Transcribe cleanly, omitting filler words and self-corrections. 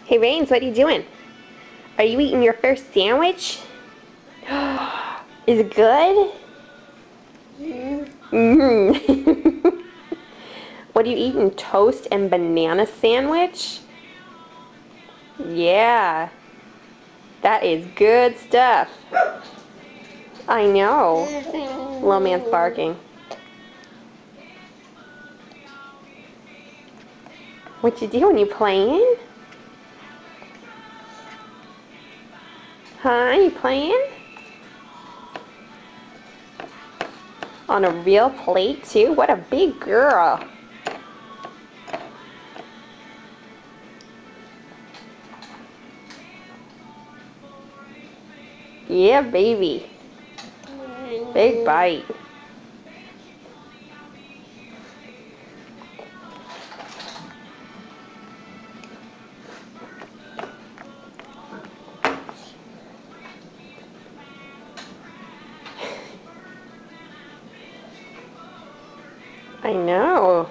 Hey Rains, what are you doing? Are you eating your first sandwich? Is it good? Mm. What are you eating? Toast and banana sandwich? Yeah. That is good stuff. I know. Little man's barking. What you doing? You playing? Huh? You playing? On a real plate too? What a big girl. Yeah, baby. Big bite. I know.